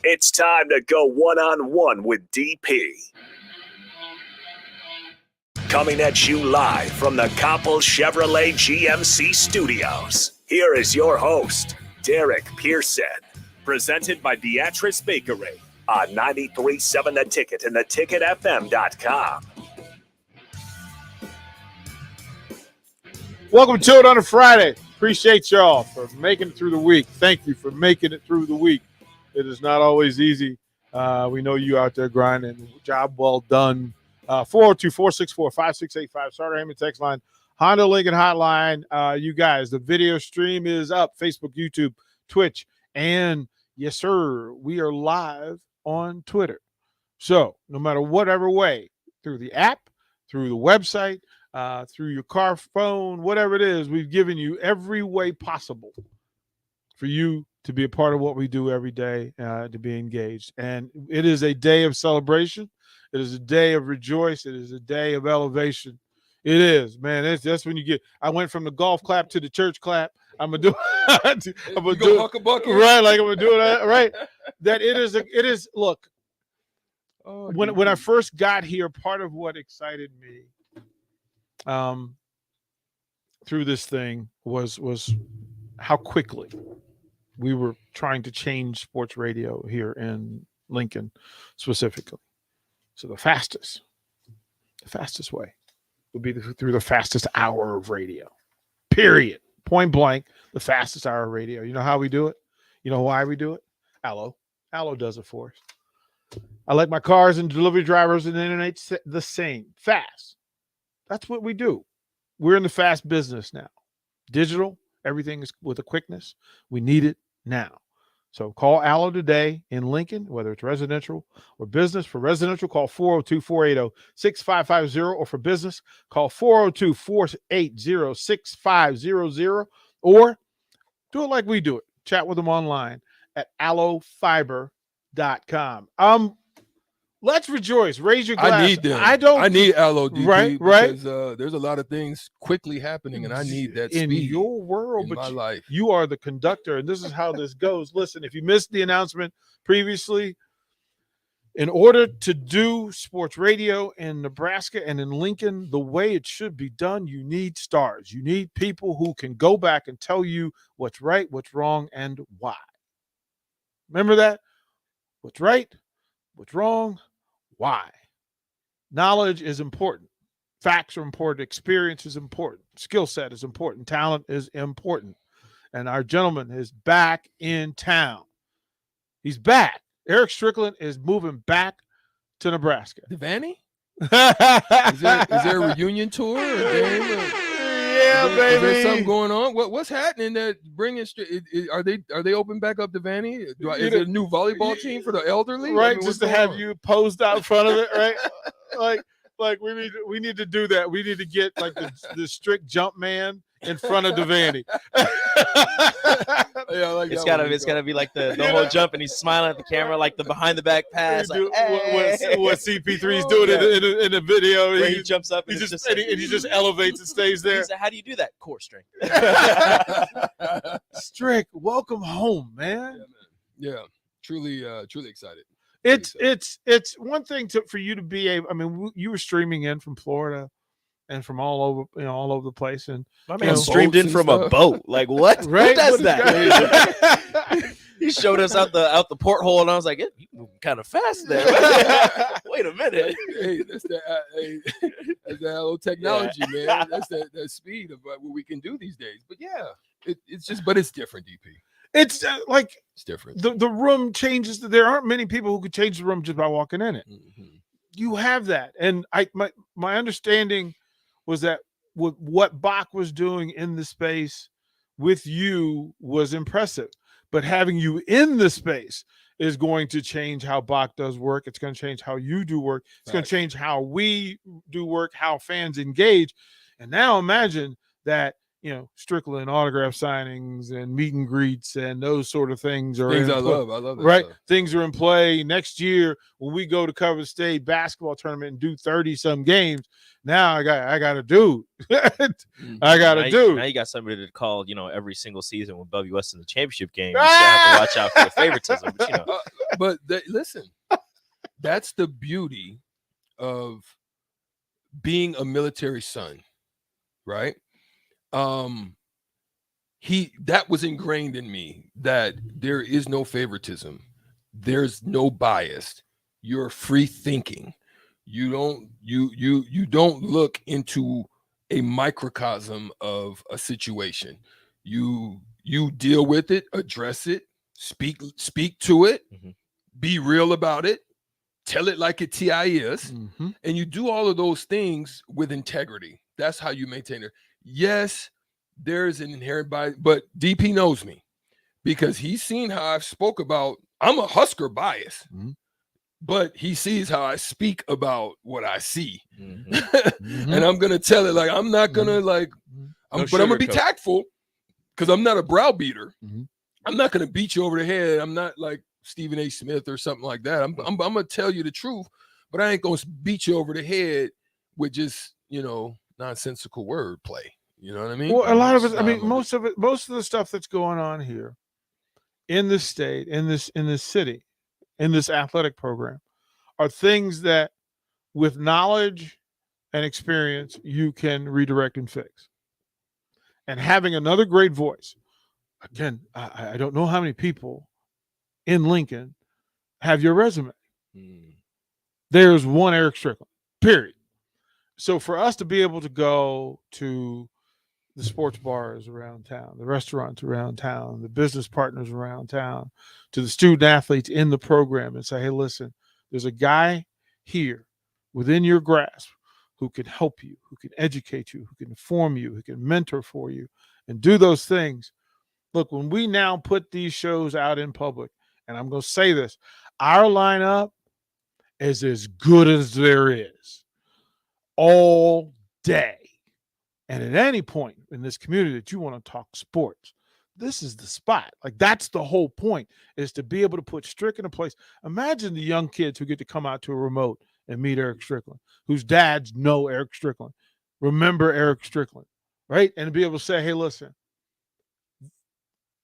It's time to go one-on-one with DP. Coming at you live from the Koppel Chevrolet GMC studios. Here is your host, Derek Pearson. Presented by Beatrice Bakery on 93.7 The Ticket and theticketfm.com. Welcome to it on a Friday. Appreciate y'all for making it through the week. Thank you for making it through the week. It is not always easy. We know you out there grinding. Job well done. 402-464-5685. Starter Hammond text line. Honda Lincoln hotline. You guys, the video stream is up. Facebook, YouTube, Twitch. And yes, sir, we are live on Twitter. So no matter whatever way, through the app, through the website, through your car phone, whatever it is, we've given you every way possible for you to be a part of what we do every day, to be engaged. And it is a day of celebration. It is a day of rejoice. It is a day of elevation. It is, man. That's when you get. I went from the golf clap to the church clap. I'm gonna do. I'm gonna do right. Like I'm gonna do it right. That it is. It is. Look. When I first got here, part of what excited me through this thing was how quickly we were trying to change sports radio here in Lincoln specifically. So the fastest way would be through the fastest hour of radio, period. Point blank, the fastest hour of radio. You know how we do it? You know why we do it? Allo does it for us. I like my cars and delivery drivers and the internet the same. Fast. That's what we do. We're in the fast business now. Digital, everything is with a quickness. We need it now. So call Allo today in Lincoln, whether it's residential or business. For residential, call 402-480-6550, or for business, call 402-480-6500, or do it like we do it. Chat with them online at allofiber.com. Let's rejoice. Raise your glass. I need them. I need Allo, DP, right? Because there's a lot of things quickly happening, and I need that in speed your world, in but my life. You are the conductor, and this is how this goes. Listen, if you missed the announcement previously, in order to do sports radio in Nebraska and in Lincoln the way it should be done, you need stars. You need people who can go back and tell you what's right, what's wrong, and why. Remember that? What's right, what's wrong, why? Knowledge is important. Facts are important. Experience is important. Skill set is important. Talent is important. And our gentleman is back in town. He's back. Erick Strickland is moving back to Nebraska. Devaney? Is there a reunion tour? Yeah, baby. Is there something going on? What's happening that bringing? Are they open back up Devaney? Is it a new volleyball team for the elderly? Right, just to have you posed out in front of it, right? like we need to do that. We need to get like the strict jump man in front of Devaney. Yeah, like it's gotta be like the whole jump, and he's smiling at the camera, like the behind the back pass. Like, what CP3's doing in the video. Where he jumps up and he just elevates and stays there. He said, how do you do that? Core strength. Strick, welcome home, man. Yeah, truly excited. It's one thing for you to be able. I mean, you were streaming in from Florida and from all over the place, and my man streamed in from a boat. Like what? Right? Who does that? He showed us out the porthole, and I was like, "You moving kind of fast there." Wait a minute. Hey, that's the Allo technology, man. That's that speed of what we can do these days. But yeah, it's different, DP. It's it's different. The room changes. There aren't many people who could change the room just by walking in it. Mm-hmm. You have that, and my understanding was that what Bach was doing in the space with you was impressive, but having you in the space is going to change how Bach does work. It's going to change how you do work. It's going to change how we do work, how fans engage. And now imagine that Strickland autograph signings and meet and greets and those sort of things are Things in I play, love. I love that right? stuff. Things are in play next year when we go to cover the state basketball tournament and do 30-some games. Now I got a dude. I got a dude. Now you got somebody to call, every single season when WS in the championship game. You still have to watch out for the favoritism. But listen, that's the beauty of being a military son, right? That was ingrained in me that there is no favoritism, there's no bias. You're free thinking. You don't look into a microcosm of a situation. You deal with it, address it, speak to it, be real about it, tell it like it is, and you do all of those things with integrity. That's how you maintain it. Yes, there's an inherent bias, but DP knows me because he's seen how I've spoke about. I'm a Husker bias. But he sees how I speak about what I see. And I'm going to tell it like, I'm not going to like, but I'm going to be tactful because I'm not a browbeater. I'm not going to beat you over the head. I'm not like Stephen A. Smith or something like that. I'm going to tell you the truth, but I ain't going to beat you over the head with just, nonsensical wordplay. You know what I mean? Well, a lot of it, most of the stuff that's going on here in this state, in this city, in this athletic program are things that with knowledge and experience, you can redirect and fix. And having another great voice, again, I don't know how many people in Lincoln have your resume. There's one Erick Strickland, period. So for us to be able to go to the sports bars around town, the restaurants around town, the business partners around town, to the student athletes in the program and say, hey, listen, there's a guy here within your grasp who can help you, who can educate you, who can inform you, who can mentor for you and do those things. Look, when we now put these shows out in public, and I'm going to say this, our lineup is as good as there is all day. And at any point in this community that you want to talk sports, this is the spot. Like, that's the whole point, is to be able to put Strick in a place. Imagine the young kids who get to come out to a remote and meet Erick Strickland, whose dads know Erick Strickland, remember Erick Strickland, right? And to be able to say, hey, listen,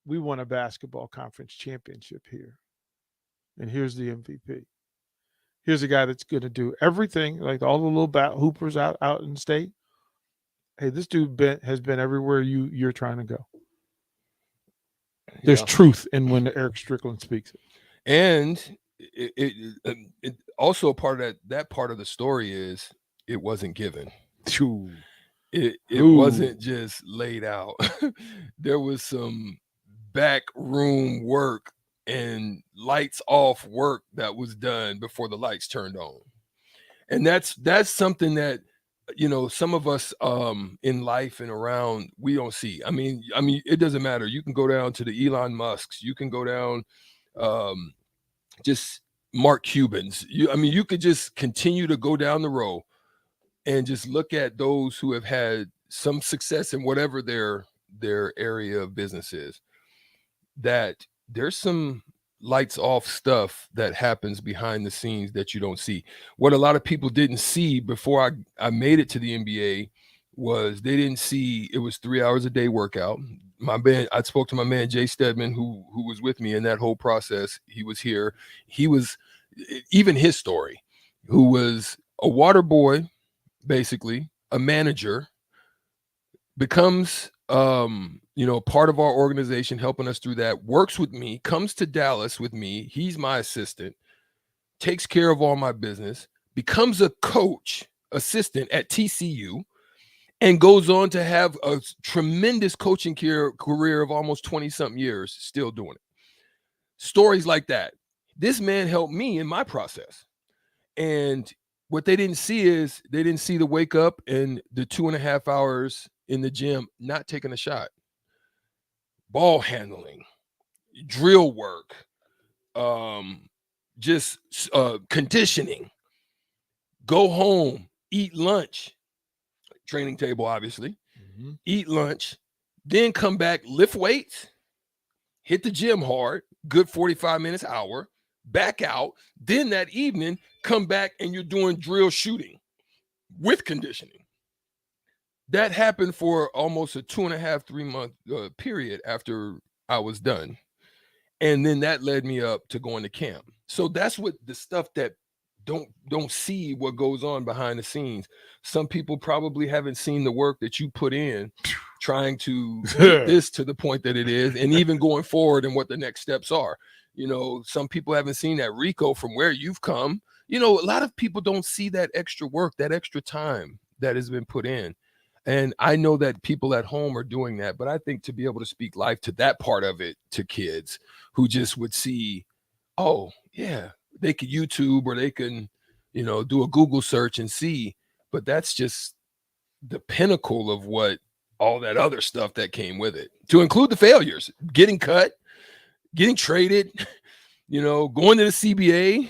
we won a basketball conference championship here. And here's the MVP. Here's a guy that's going to do everything, like all the little hoopers out in the state. Hey, this dude has been everywhere you're trying to go. There's truth in when Erick Strickland speaks it. And it also part of that part of the story is it wasn't given. It wasn't just laid out. There was some back room work and lights off work that was done before the lights turned on. And that's something that, some of us in life and around, we don't see. I mean, it doesn't matter. You can go down to the Elon Musks. You can go down just Mark Cubans. You could just continue to go down the row and just look at those who have had some success in whatever their area of business is, that there's some lights off stuff that happens behind the scenes that you don't see. What a lot of people didn't see before I made it to the NBA was they didn't see it was 3 hours a day workout. I spoke to my man Jay Stedman, who was with me in that whole process. He was here. He was, even his story, who was a water boy, basically a manager, becomes part of our organization, helping us through that, works with me, comes to Dallas with me. He's my assistant, takes care of all my business, becomes a coach assistant at TCU, and goes on to have a tremendous coaching career of almost 20 something years, still doing it. Stories like that. This man helped me in my process. And what they didn't see is they didn't see the wake up and the 2.5 hours in the gym, not taking a shot, ball handling, drill work, just conditioning, go home, eat lunch, training table, obviously, eat lunch, then come back, lift weights, hit the gym hard, good 45 minutes, hour, back out. Then that evening, come back and you're doing drill shooting with conditioning. That happened for almost a 2.5, 3 month period after I was done. And then that led me up to going to camp. So that's what the stuff that don't see what goes on behind the scenes. Some people probably haven't seen the work that you put in trying to get this to the point that it is, and even going forward and what the next steps are. You know, some people haven't seen that Rico from where you've come. You know, a lot of people don't see that extra work, that extra time that has been put in. And I know that people at home are doing that, but I think to be able to speak life to that part of it to kids who just would see, oh, yeah, they could YouTube or they can, you know, do a Google search and see, but that's just the pinnacle of what all that other stuff that came with it, to include the failures, getting cut, getting traded, you know, going to the CBA.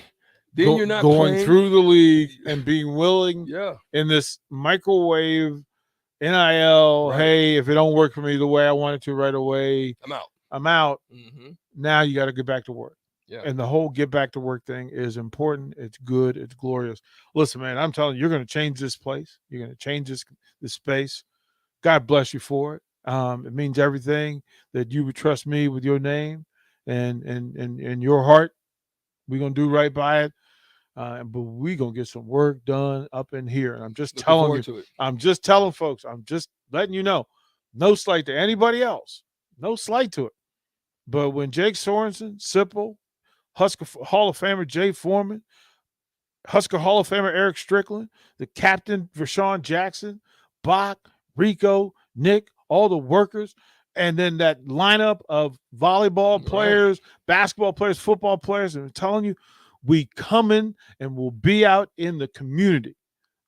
Then you're not going playing through the league and being willing in this microwave NIL. Right. Hey, if it don't work for me the way I want it to right away, I'm out. Mm-hmm. Now you got to get back to work. Yeah. And the whole get back to work thing is important. It's good. It's glorious. Listen, man, I'm telling you, you're going to change this place. You're going to change this space. God bless you for it. It means everything that you would trust me with your name and your heart. We're going to do right by it. But we're going to get some work done up in here. And I'm just telling you, I'm just telling folks, I'm just letting you know, no slight to anybody else, no slight to it. But when Jake Sorensen, Sipple, Husker Hall of Famer Jay Foreman, Husker Hall of Famer Erick Strickland, the captain Rashawn Jackson, Bach, Rico, Nick, all the workers, and then that lineup of volleyball players, basketball players, football players, and I'm telling you, we coming and we'll be out in the community.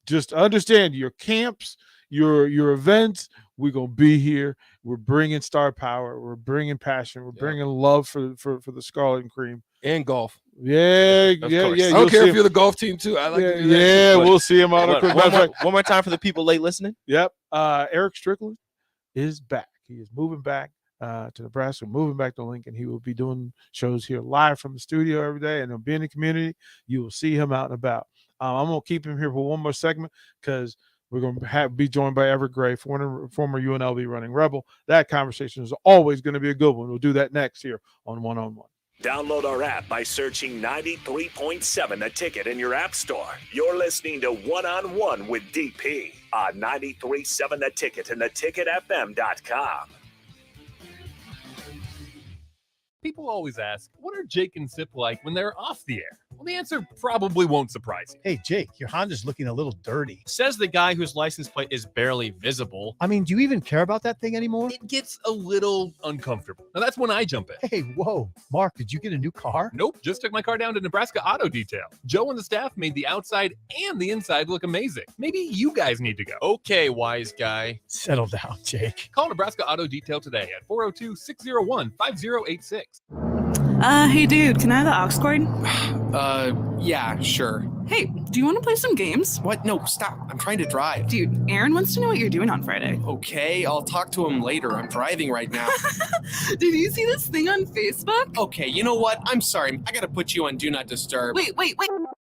Just understand your camps, your events. We're gonna be here. We're bringing star power. We're bringing passion. We're bringing love for the Scarlet and Cream and golf. Yeah. I don't care if you're the golf team too. I like to do that. Yeah, we'll see him out. One more time for the people late listening. Yep. Erick Strickland is back. He is moving back to Nebraska, moving back to Lincoln. He will be doing shows here live from the studio every day, and he'll be in the community. You will see him out and about. I'm going to keep him here for one more segment because we're going to be joined by Evric Gray, former UNLV running Rebel. That conversation is always going to be a good one. We'll do that next here on One on One. Download our app by searching 93.7 The Ticket in your app store. You're listening to One on One with DP on 93.7 The Ticket and theticketfm.com. People always ask, what are Jake and Sip like when they're off the air? Well, the answer probably won't surprise you. Hey, Jake, your Honda's looking a little dirty. Says the guy whose license plate is barely visible. I mean, do you even care about that thing anymore? It gets a little uncomfortable. Now, that's when I jump in. Hey, whoa. Mark, did you get a new car? Nope, just took my car down to Nebraska Auto Detail. Joe and the staff made the outside and the inside look amazing. Maybe you guys need to go. Okay, wise guy. Settle down, Jake. Call Nebraska Auto Detail today at 402-601-5086. Hey dude, can I have the aux cord? Yeah, sure. Hey, do you want to play some games? What? No, stop. I'm trying to drive. Dude, Aaron wants to know what you're doing on Friday. Okay, I'll talk to him later. I'm driving right now. Did you see this thing on Facebook? Okay, you know what? I'm sorry. I gotta put you on Do Not Disturb. Wait.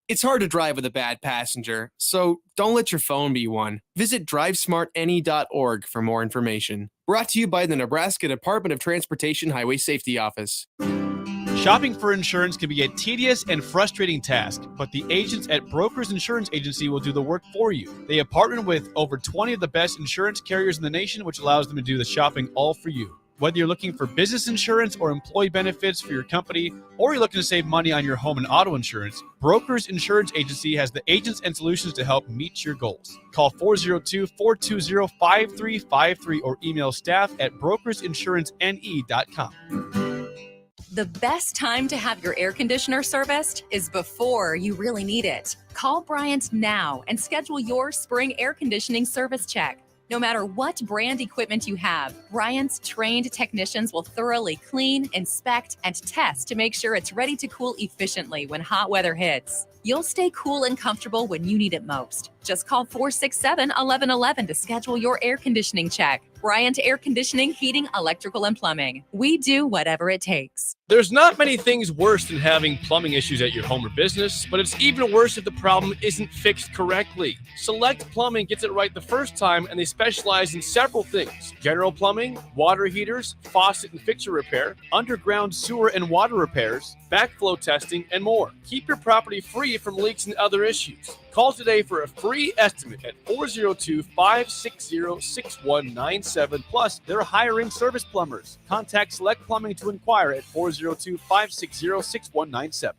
It's hard to drive with a bad passenger, so don't let your phone be one. Visit drivesmartany.org for more information. Brought to you by the Nebraska Department of Transportation Highway Safety Office. Shopping for insurance can be a tedious and frustrating task, but the agents at Brokers Insurance Agency will do the work for you. They have partnered with over 20 of the best insurance carriers in the nation, which allows them to do the shopping all for you. Whether you're looking for business insurance or employee benefits for your company, or you're looking to save money on your home and auto insurance, Brokers Insurance Agency has the agents and solutions to help meet your goals. Call 402-420-5353 or email staff at brokersinsurancene.com. The best time to have your air conditioner serviced is before you really need it. Call Bryant now and schedule your spring air conditioning service check. No matter what brand equipment you have, Bryant's trained technicians will thoroughly clean, inspect, and test to make sure it's ready to cool efficiently when hot weather hits. You'll stay cool and comfortable when you need it most. Just call 467-1111 to schedule your air conditioning check. Bryant Air Conditioning, Heating, Electrical, and Plumbing. We do whatever it takes. There's not many things worse than having plumbing issues at your home or business, but it's even worse if the problem isn't fixed correctly. Select Plumbing gets it right the first time, and they specialize in several things: general plumbing, water heaters, faucet and fixture repair, underground sewer and water repairs, backflow testing, and more. Keep your property free from leaks and other issues. Call today for a free estimate at 402-560-6197. Plus, they're hiring service plumbers. Contact Select Plumbing to inquire at 402-560-6197.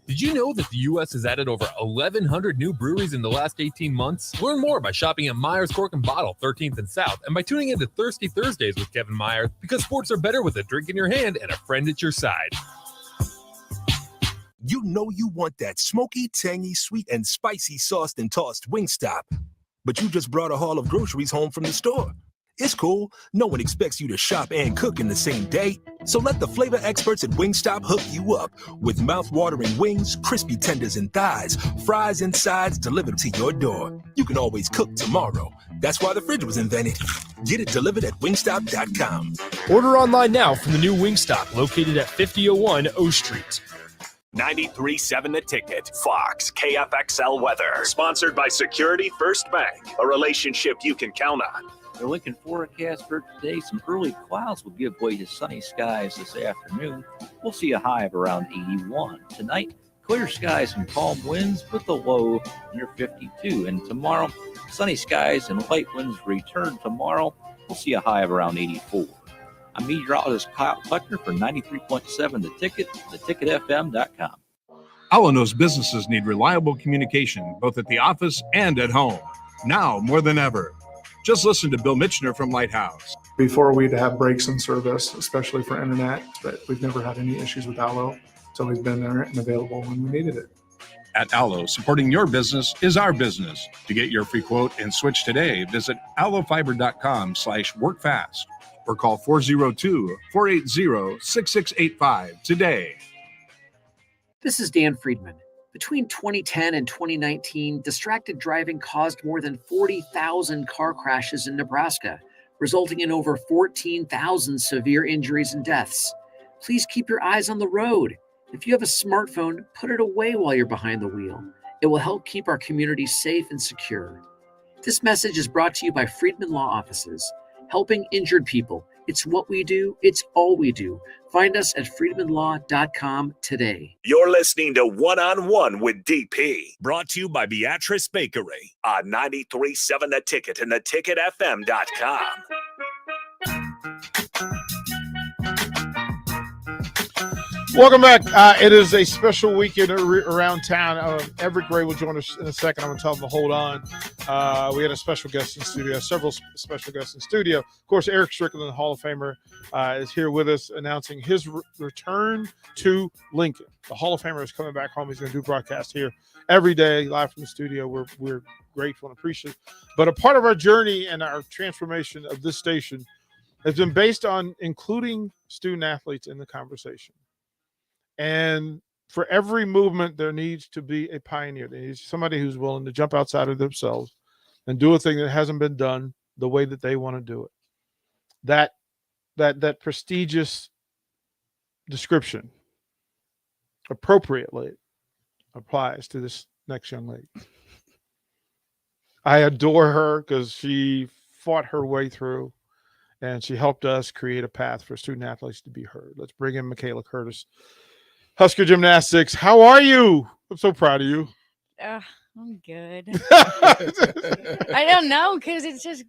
Did you know that the U.S. has added over 1,100 new breweries in the last 18 months? Learn more by shopping at Myers Cork and Bottle, 13th and South, and by tuning into Thirsty Thursdays with Kevin Myers, because sports are better with a drink in your hand and a friend at your side. You know you want that smoky, tangy, sweet, and spicy sauced and tossed Wingstop. But you just brought a haul of groceries home from the store. It's cool. No one expects you to shop and cook in the same day. So let the flavor experts at Wingstop hook you up with mouth-watering wings, crispy tenders and thighs, fries and sides delivered to your door. You can always cook tomorrow. That's why the fridge was invented. Get it delivered at wingstop.com. Order online now from the new Wingstop located at 5001 O Street. 93.7 The Ticket, Fox, KFXL weather. Sponsored by Security First Bank, a relationship you can count on. The Lincoln forecast for today: some early clouds will give way to sunny skies this afternoon. We'll see a high of around 81. Tonight, clear skies and calm winds with a low near 52. And tomorrow, sunny skies and light winds return tomorrow. We'll see a high of around 84. I'm meteorologist Kyle Buckner for 93.7 The Ticket, theticketfm.com. Allo knows businesses need reliable communication, both at the office and at home. Now more than ever. Just listen to Bill Mitchner from Lighthouse. Before, we'd have breaks in service, especially for internet, but we've never had any issues with Allo. It's always been there and available when we needed it. At Allo, supporting your business is our business. To get your free quote and switch today, visit allofiber.com/workfast or call 402-480-6685 today. This is Dan Friedman. Between 2010 and 2019, distracted driving caused more than 40,000 car crashes in Nebraska, resulting in over 14,000 severe injuries and deaths. Please keep your eyes on the road. If you have a smartphone, put it away while you're behind the wheel. It will help keep our community safe and secure. This message is brought to you by Friedman Law Offices, helping injured people. It's what we do. It's all we do. Find us at freedmanlaw.com today. You're listening to One-on-One with DP, brought to you by Beatrice Bakery on 93.7 The Ticket and theticketfm.com. Welcome back. It is a special weekend around town. Evric Gray will join us in a second. I'm going to tell him to hold on. We had a special guest in studio, several special guests in studio. Of course, Erick Strickland, the Hall of Famer, is here with us announcing his return to Lincoln. The Hall of Famer is coming back home. He's going to do broadcast here every day, live from the studio. We're grateful and appreciative. But a part of our journey and our transformation of this station has been based on including student athletes in the conversation. And for every movement, there needs to be a pioneer. There needs somebody who's willing to jump outside of themselves and do a thing that hasn't been done the way that they want to do it. That prestigious description appropriately applies to this next young lady. I adore her because she fought her way through and she helped us create a path for student athletes to be heard. Let's bring in Michaela Curtis. Husker Gymnastics, how are you? I'm so proud of you. I'm good. I don't know, because it's just,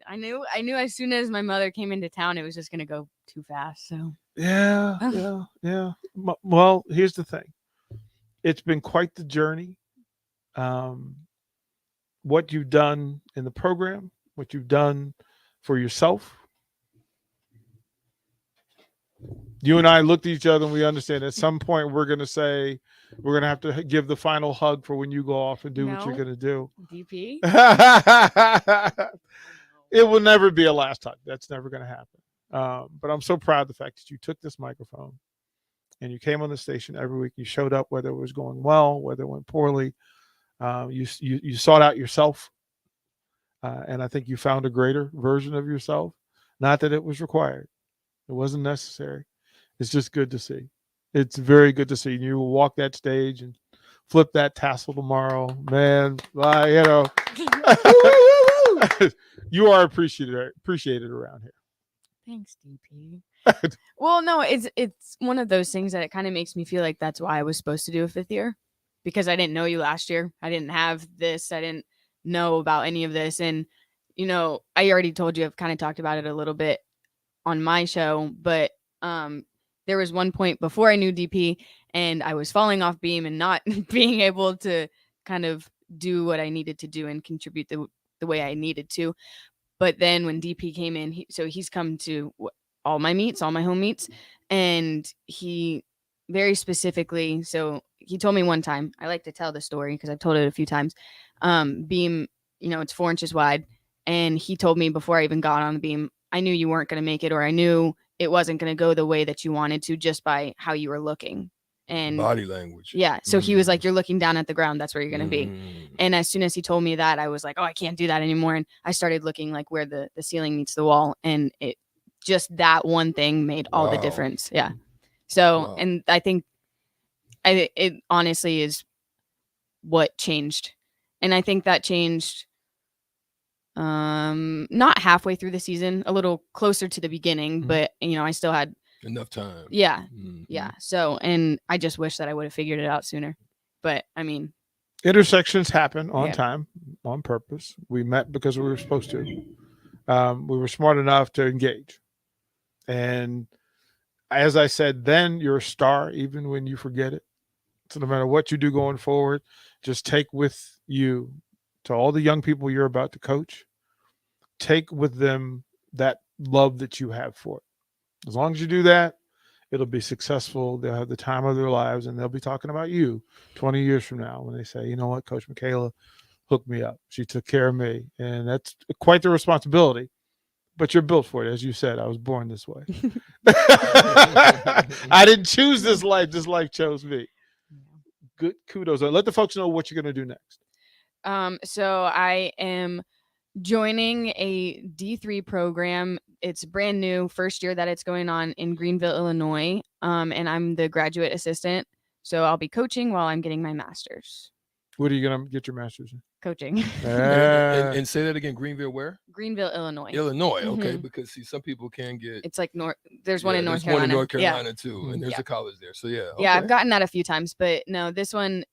I knew as soon as my mother came into town, it was just going to go too fast. So yeah. Well, here's the thing. It's been quite the journey. What you've done in the program, what you've done for yourself. You and I looked at each other and we understand at some point we're going to say we're going to have to give the final hug for when you go off and do what you're going to do. DP? It will never be a last hug. That's never going to happen. But I'm so proud of the fact that you took this microphone and you came on the station every week. You showed up whether it was going well, whether it went poorly. You sought out yourself. And I think you found a greater version of yourself. Not that it was required. It wasn't necessary. It's just good to see. It's very good to see. You will walk that stage and flip that tassel tomorrow. Man, you are appreciated around here. Thanks, DP. Well, no, it's one of those things that it kind of makes me feel like that's why I was supposed to do a 5th year, because I didn't know you last year. I didn't have this. I didn't know about any of this. And, I already told you, I've kind of talked about it a little bit on my show, but there was one point before I knew DP and I was falling off beam and not being able to kind of do what I needed to do and contribute the way I needed to. But then when DP came in, he's come to all my meets, all my home meets, and he very specifically, so he told me one time, I like to tell the story because I've told it a few times, beam, it's 4 inches wide. And he told me before I even got on the beam, I knew you weren't going to make it, or I knew it wasn't going to go the way that you wanted to just by how you were looking. And body language. Yeah. So he was like, you're looking down at the ground. That's where you're going to be. And as soon as he told me that, I was like, oh, I can't do that anymore. And I started looking like where the ceiling meets the wall. And it just, that one thing made all the difference. Yeah. So, and I think it honestly is what changed. And I think that changed not halfway through the season, a little closer to the beginning, but I still had enough time. Yeah. Yeah. So, and I just wish that I would have figured it out sooner. But I mean, intersections happen on time, on purpose. We met because we were supposed to. We were smart enough to engage. And as I said, then you're a star, even when you forget it. So no matter what you do going forward, just take with you, to all the young people you're about to coach, take with them that love that you have for it. As long as you do that, it'll be successful. They'll have the time of their lives, and they'll be talking about you 20 years from now when they say, you know what, Coach Michaela hooked me up. She took care of me. And that's quite the responsibility. But you're built for it. As you said, I was born this way. I didn't choose this life. This life chose me. Good kudos. Let the folks know what you're going to do next. So I am joining a D3 program. It's brand new, first year that it's going on in Greenville, Illinois. And I'm the graduate assistant. So I'll be coaching while I'm getting my master's. What are you going to get your master's in? Coaching. And say that again, Greenville where? Greenville, Illinois. Illinois, okay, because see, some people can get. It's like there's one in North Carolina. One in North Carolina too, and there's a college there. So yeah. Yeah, I've gotten that a few times, but no, this one,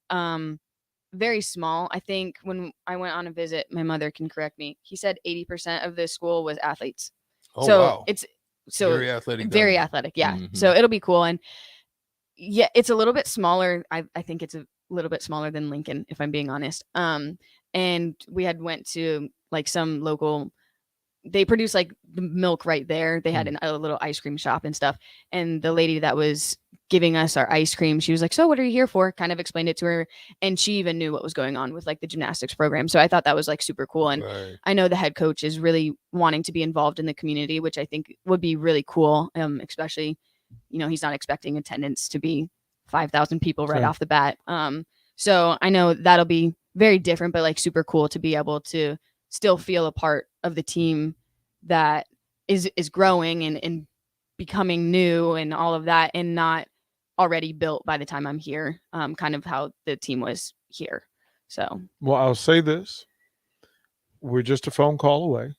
very small. I think when I went on a visit, my mother can correct me. He said 80% of the school was athletes. Oh, so wow. It's so very athletic. Very athletic, yeah. So it'll be cool, and yeah, it's a little bit smaller. I think it's a little bit smaller than Lincoln, if I'm being honest. And we had went to like some local. They produce like the milk right there. They had a little ice cream shop and stuff. And the lady that was giving us our ice cream, she was like, so what are you here for? Kind of explained it to her. And she even knew what was going on with like the gymnastics program. So I thought that was like super cool. And I know the head coach is really wanting to be involved in the community, which I think would be really cool. Especially, he's not expecting attendance to be 5,000 people right off the bat. So I know that'll be very different, but like super cool to be able to still feel a part of the team that is growing and becoming new and all of that, and not already built by the time I'm here, kind of how the team was here. So, well, I'll say this. We're just a phone call away.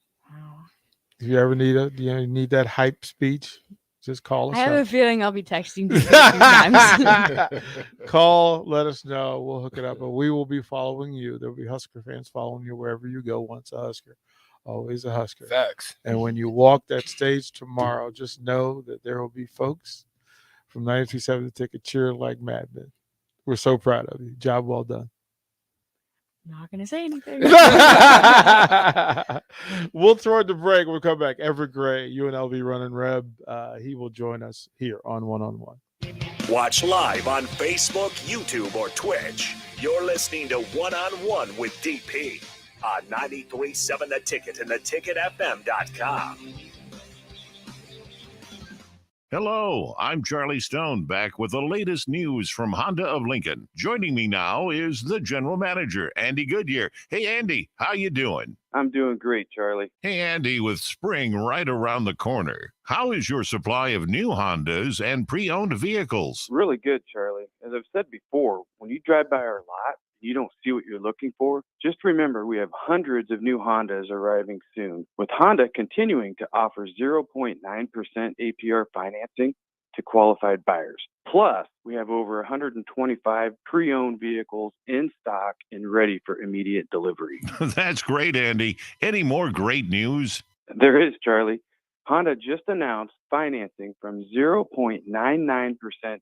If you ever need that hype speech, just call us. I have a feeling I'll be texting you a few times. Call, let us know. We'll hook it up. But we will be following you. There'll be Husker fans following you wherever you go. Once a Husker, always a Husker. Facts. And when you walk that stage tomorrow, just know that there will be folks from 93.7 The Ticket cheering like madmen. We're so proud of you. Job well done. Not going to say anything. We'll throw it to break. We'll come back. Evric Gray, UNLV running Reb. He will join us here on One on One. Watch live on Facebook, YouTube, or Twitch. You're listening to One on One with DP on 93.7 The Ticket and theticketfm.com. Hello, I'm Charlie Stone, back with the latest news from Honda of Lincoln. Joining me now is the general manager, Andy Goodyear. Hey, Andy, how you doing? I'm doing great, Charlie. Hey, Andy, with spring right around the corner, how is your supply of new Hondas and pre-owned vehicles? Really good, Charlie. As I've said before, when you drive by our lot, you don't see what you're looking for, just remember we have hundreds of new Hondas arriving soon, with Honda continuing to offer 0.9% APR financing to qualified buyers. Plus, we have over 125 pre-owned vehicles in stock and ready for immediate delivery. That's great, Andy. Any more great news? There is, Charlie. Honda just announced financing from 0.99%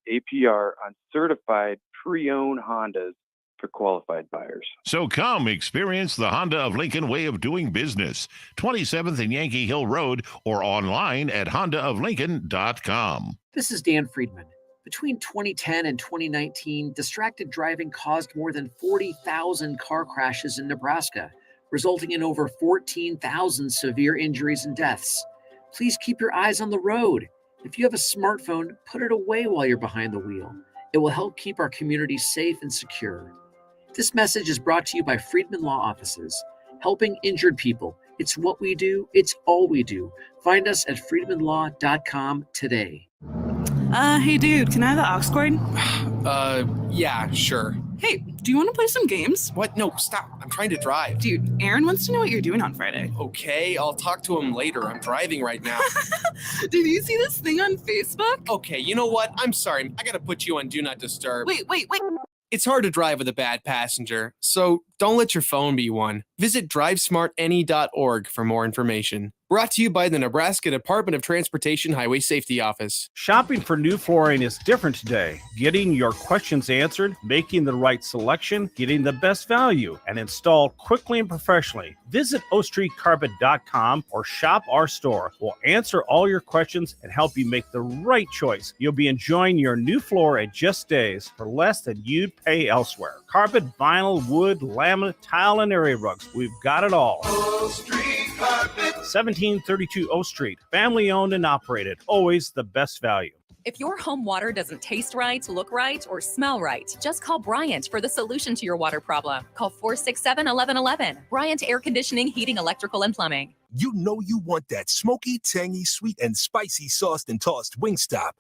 APR on certified pre-owned Hondas for qualified buyers. So come experience the Honda of Lincoln way of doing business. 27th and Yankee Hill Road or online at hondaoflincoln.com. This is Dan Friedman. Between 2010 and 2019, distracted driving caused more than 40,000 car crashes in Nebraska, resulting in over 14,000 severe injuries and deaths. Please keep your eyes on the road. If you have a smartphone, put it away while you're behind the wheel. It will help keep our community safe and secure. This message is brought to you by Friedman Law Offices, helping injured people. It's what we do. It's all we do. Find us at friedmanlaw.com today. Hey dude, can I have the aux cord? Yeah, sure. Hey, do you want to play some games? What? No, stop. I'm trying to drive. Dude, Aaron wants to know what you're doing on Friday. Okay, I'll talk to him later. I'm driving right now. Did you see this thing on Facebook? Okay, you know what? I'm sorry. I gotta put you on Do Not Disturb. Wait. It's hard to drive with a bad passenger, so don't let your phone be one. Visit drivesmartany.org for more information. Brought to you by the Nebraska Department of Transportation Highway Safety Office. Shopping for new flooring is different today. Getting your questions answered, making the right selection, getting the best value, and installed quickly and professionally. Visit ostreetcarpet.com or shop our store. We'll answer all your questions and help you make the right choice. You'll be enjoying your new floor at just days for less than you'd pay elsewhere. Carpet, vinyl, wood, laminate, tile, and area rugs. We've got it all. O Street Carpet. 1732 O Street. Family owned and operated. Always the best value. If your home water doesn't taste right, look right, or smell right, just call Bryant for the solution to your water problem. Call 467-1111. Bryant Air Conditioning, Heating, Electrical, and Plumbing. You know you want that smoky, tangy, sweet, and spicy sauced and tossed Wingstop.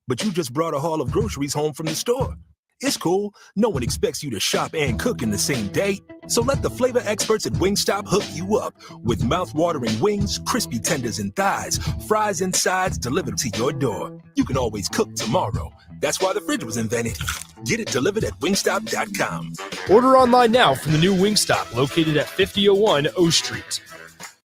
But you just brought a haul of groceries home from the store. It's cool. No one expects you to shop and cook in the same day. So let the flavor experts at Wingstop hook you up with mouth-watering wings, crispy tenders and thighs, fries and sides delivered to your door. You can always cook tomorrow. That's why the fridge was invented. Get it delivered at wingstop.com. Order online now from the new Wingstop located at 5001 O Street.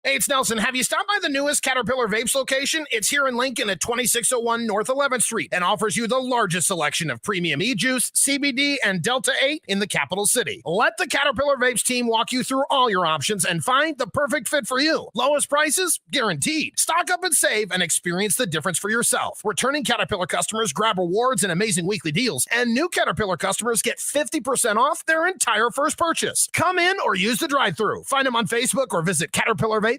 Hey, it's Nelson. Have you stopped by the newest Caterpillar Vapes location? It's here in Lincoln at 2601 North 11th Street and offers you the largest selection of premium e-juice, CBD, and Delta 8 in the capital city. Let the Caterpillar Vapes team walk you through all your options and find the perfect fit for you. Lowest prices? Guaranteed. Stock up and save and experience the difference for yourself. Returning Caterpillar customers grab rewards and amazing weekly deals, and new Caterpillar customers get 50% off their entire first purchase. Come in or use the drive-thru. Find them on Facebook or visit CaterpillarVapes.com.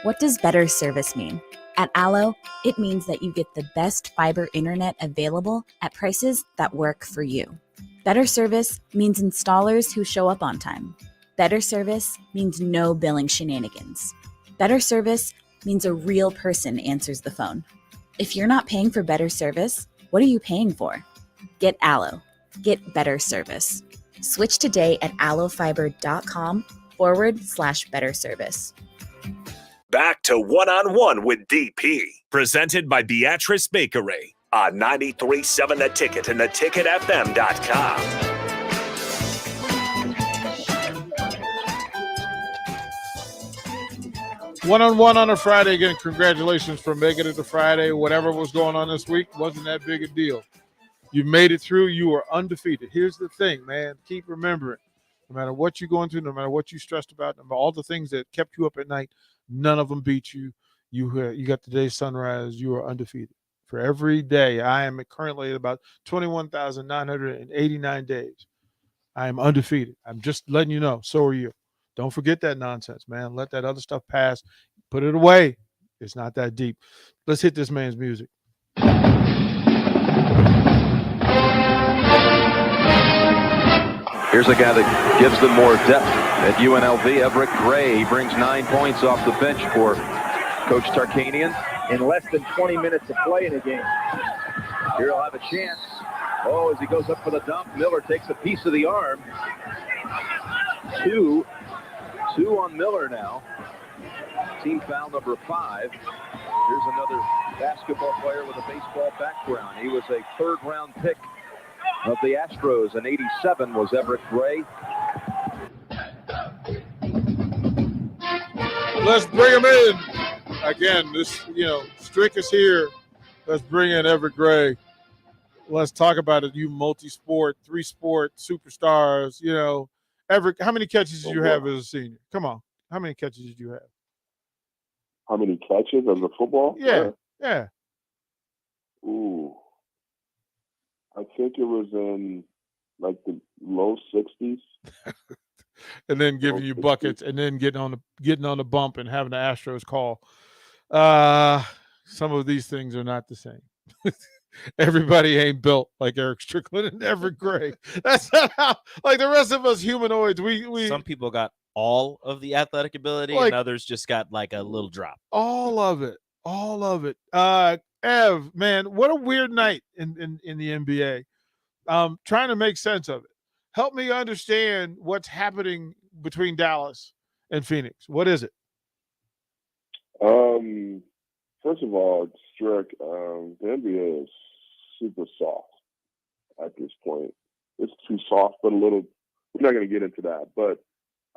What does better service mean? At Allo, it means that you get the best fiber internet available at prices that work for you. Better service means installers who show up on time. Better service means no billing shenanigans. Better service means a real person answers the phone. If you're not paying for better service, what are you paying for? Get Allo. Get better service. Switch today at allofiber.com/better service. Back to One-on-One with DP, presented by Beatrice Bakery on 93.7 The Ticket and theticketfm.com. One-on-one on a Friday. Again, congratulations for making it to Friday. Whatever was going on this week wasn't that big a deal. You made it through. You are undefeated. Here's the thing, man. Keep remembering. No matter what you're going through, no matter what you stressed about, no matter all the things that kept you up at night, none of them beat you. You got the day sunrise. You are undefeated. For every day, I am currently at about 21,989 days. I am undefeated. I'm just letting you know. So are you. Don't forget that nonsense, man. Let that other stuff pass. Put it away. It's not that deep. Let's hit this man's music. Here's a guy that gives them more depth at UNLV, Evric Gray. He brings 9 points off the bench for Coach Tarkanian. In less than 20 minutes of play in the game. Here he'll have a chance. Oh, as he goes up for the dump, Miller takes a piece of the arm. Two on Miller now. Team foul number 5. Here's another basketball player with a baseball background. He was a third-round pick of the Astros, and 87 was Evric Gray. Let's bring him in. Again, Strick is here. Let's bring in Evric Gray. Let's talk about it. You multi-sport, 3-sport superstars. Evric, how many catches did you have as a senior? Come on. How many catches did you have? How many catches as a football player? Yeah. Ooh. I think it was in like the low 60s. And then giving you buckets and then getting on the bump and having the Astros call. Some of these things are not the same. Everybody ain't built like Erick Strickland and Evric Gray. That's not how, like the rest of us humanoids, we some people got all of the athletic ability and others just got like a little drop. All of it. Ev, man, what a weird night in the NBA. Trying to make sense of it. Help me understand what's happening between Dallas and Phoenix. What is it? First of all, Strick, the NBA is super soft at this point. It's too soft, but a little. We're not going to get into that. But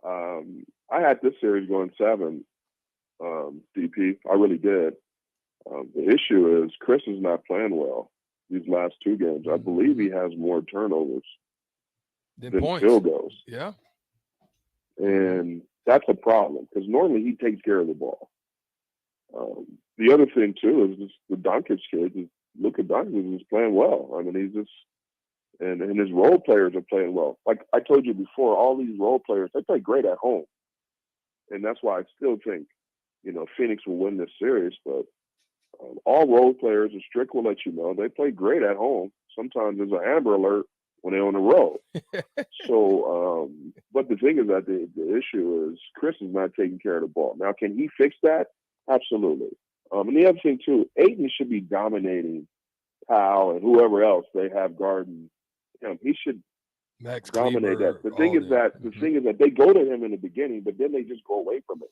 I had this series going 7, DP. I really did. The issue is Chris is not playing well these last 2 games. I believe he has more turnovers than field goals. Yeah. And that's a problem because normally he takes care of the ball. The other thing, too, is the Doncic kid. Luka Doncic is playing well. I mean, he's just – and his role players are playing well. Like I told you before, all these role players, they play great at home. And that's why I still think, Phoenix will win this series. But all role players, and Strick will let you know, they play great at home. Sometimes there's an Amber Alert when they're on the road. So, but the thing is that the issue is Chris is not taking care of the ball. Now, can he fix that? Absolutely. And the other thing, too, Ayton should be dominating Powell and whoever else they have guarding him. He should dominate that. The thing is that they go to him in the beginning, but then they just go away from it.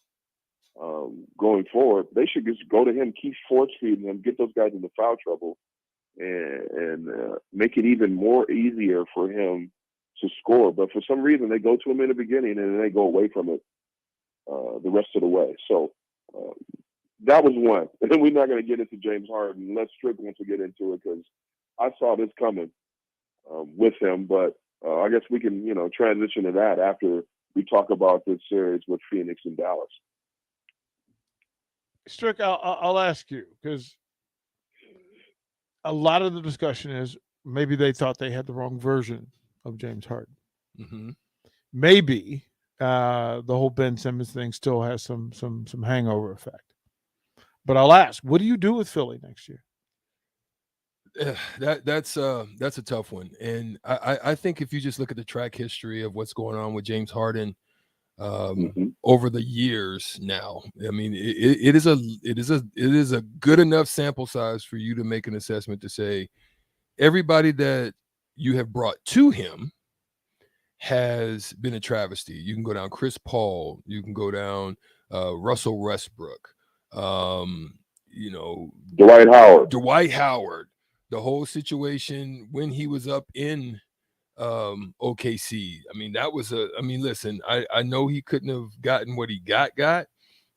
Going forward, they should just go to him, keep force feeding him, get those guys into foul trouble, and make it even more easier for him to score. But for some reason, they go to him in the beginning and then they go away from it the rest of the way. So that was one. And then we're not going to get into James Harden unless Strick wants to get into it because I saw this coming with him. But I guess we can, transition to that after we talk about this series with Phoenix and Dallas. Strick, I'll ask you because a lot of the discussion is maybe they thought they had the wrong version of James Harden. Mm-hmm. Maybe the whole Ben Simmons thing still has some hangover effect. But I'll ask, what do you do with Philly next year? That's a tough one, and I think if you just look at the track history of what's going on with James Harden over the years now, I mean, it is a good enough sample size for you to make an assessment to say everybody that you have brought to him has been a travesty. You can go down Chris Paul, you can go down Russell Westbrook, Dwight Howard, the whole situation when he was up in OKC. I mean, listen, I know he couldn't have gotten what he got,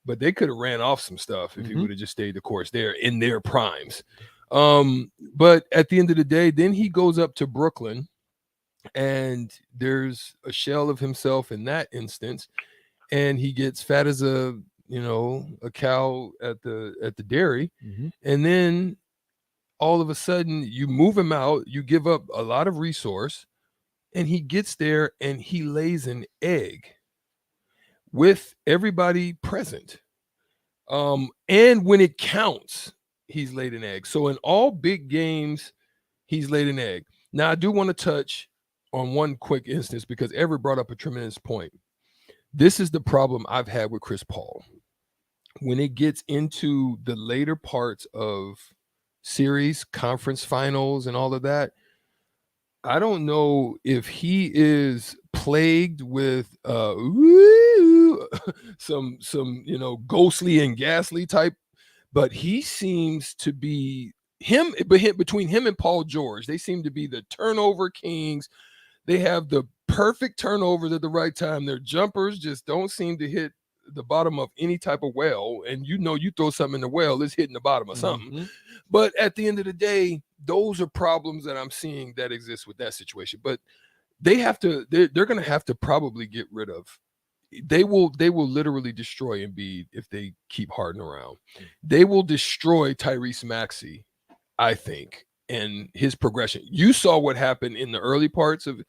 but they could have ran off some stuff if he would have just stayed the course there in their primes. But at the end of the day, then he goes up to Brooklyn and there's a shell of himself in that instance, and he gets fat as a cow at the dairy. And then all of a sudden you move him out, you give up a lot of resource, and he gets there and he lays an egg with everybody present. And when it counts, he's laid an egg. So in all big games, he's laid an egg. Now, I do want to touch on one quick instance because Everett brought up a tremendous point. This is the problem I've had with Chris Paul. When it gets into the later parts of series, conference finals, and all of that, I don't know if he is plagued with some ghostly and ghastly type, but he seems to be between him and Paul George, they seem to be the turnover kings. They have the perfect turnovers at the right time. Their jumpers just don't seem to hit the bottom of any type of well. And you throw something in the well, it's hitting the bottom of something. Mm-hmm. But at the end of the day, those are problems that I'm seeing that exist with that situation. But they're going to have to probably get rid of. They will literally destroy Embiid if they keep Harden around. They will destroy Tyrese Maxey, I think, and his progression. You saw what happened in the early parts of,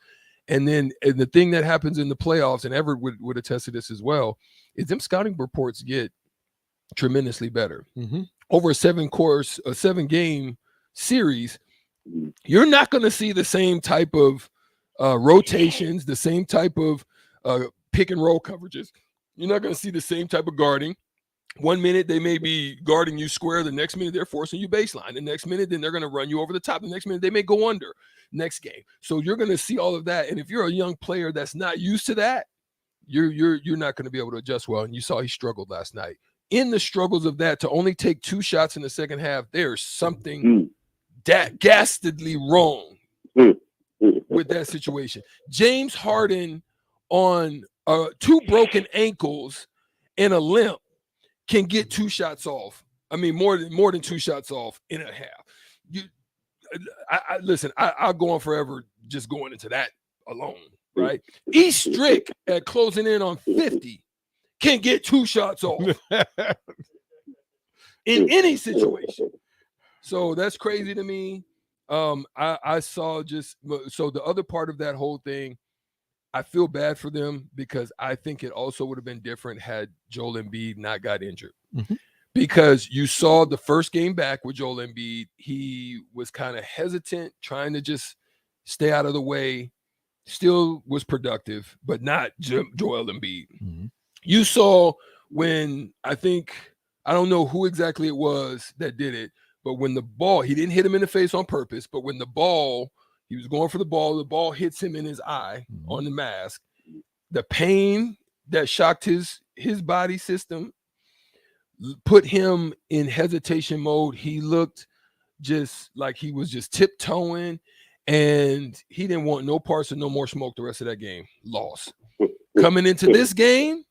and the thing that happens in the playoffs, and Everett would attest to this as well, is them scouting reports get tremendously better. Mm-hmm. Over a 7-game series, you're not going to see the same type of rotations, the same type of pick and roll coverages. You're not going to see the same type of guarding. 1 minute they may be guarding you square, the next minute they're forcing you baseline, the next minute then they're going to run you over the top, the next minute they may go under next game. So you're going to see all of that, and if you're a young player that's not used to that, you're not going to be able to adjust well. And you saw he struggled last night. In the struggles of that, to only take 2 shots in the second half, there's something dastardly wrong with that situation. James Harden on 2 broken ankles and a limp can get 2 shots off. I mean, more than 2 shots off in a half. Listen, I'll go on forever just going into that alone, right? E. Strick at closing in on 50 can get 2 shots off in any situation. So that's crazy to me. I saw so the other part of that whole thing, I feel bad for them because I think it also would have been different had Joel Embiid not got injured. Mm-hmm. Because you saw the first game back with Joel Embiid, he was kind of hesitant, trying to just stay out of the way, still was productive, but not Joel Embiid. Mm-hmm. You saw when I don't know who exactly it was that did it, but when the ball, he didn't hit him in the face on purpose, but when he was going for the ball hits him in his eye on the mask. The pain that shocked his body system put him in hesitation mode. He looked just like he was just tiptoeing, and he didn't want no parts of no more smoke the rest of that game. Loss. Coming into this game,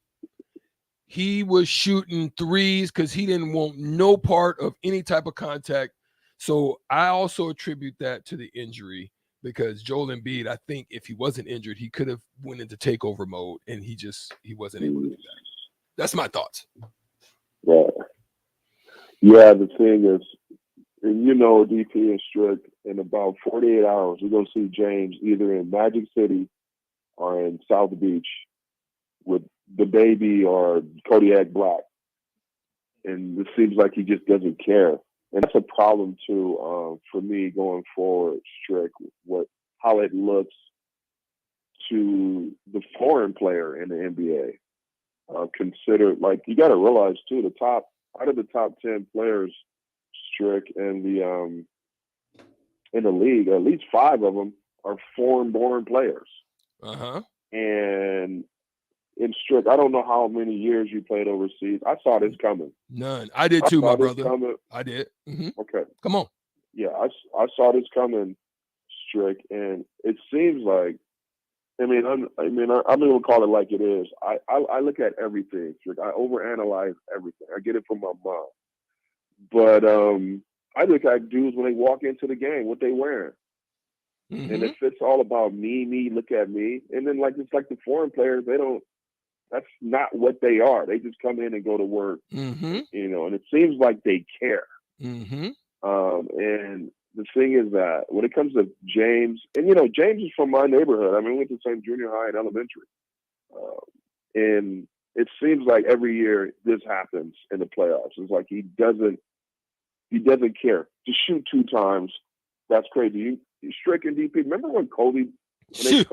he was shooting threes because he didn't want no part of any type of contact. So I also attribute that to the injury, because Joel Embiid, I think if he wasn't injured, he could have went into takeover mode, and he wasn't able to do that. That's my thoughts. Yeah, the thing is, and DP and Strick, in about 48 hours, we're going to see James either in Magic City or in South Beach with the baby or Kodiak Black. And it seems like he just doesn't care. And that's a problem, too, for me going forward, Strick, how it looks to the foreign player in the NBA. Consider, you got to realize, too, out of the top 10 players, Strick, in the league, at least 5 of them are foreign-born players. Uh-huh. And in Strick, I don't know how many years you played overseas. I saw this coming. None. I did too, my brother. I did. Mm-hmm. Okay. Come on. Yeah, I saw this coming, Strick, and it seems like, I'm going to call it like it is. I look at everything, Strick. I overanalyze everything. I get it from my mom. But I look at dudes when they walk into the game, what they wearing. Mm-hmm. And if it's all about me, look at me. And then it's like the foreign players, that's not what they are. They just come in and go to work, mm-hmm. And it seems like they care. Mm-hmm. And the thing is that when it comes to James, and James is from my neighborhood. We went to the same junior high and elementary. And it seems like every year this happens in the playoffs. It's like he doesn't He doesn't care. To shoot 2 times, that's crazy. You stricken DP. Remember when Kobe did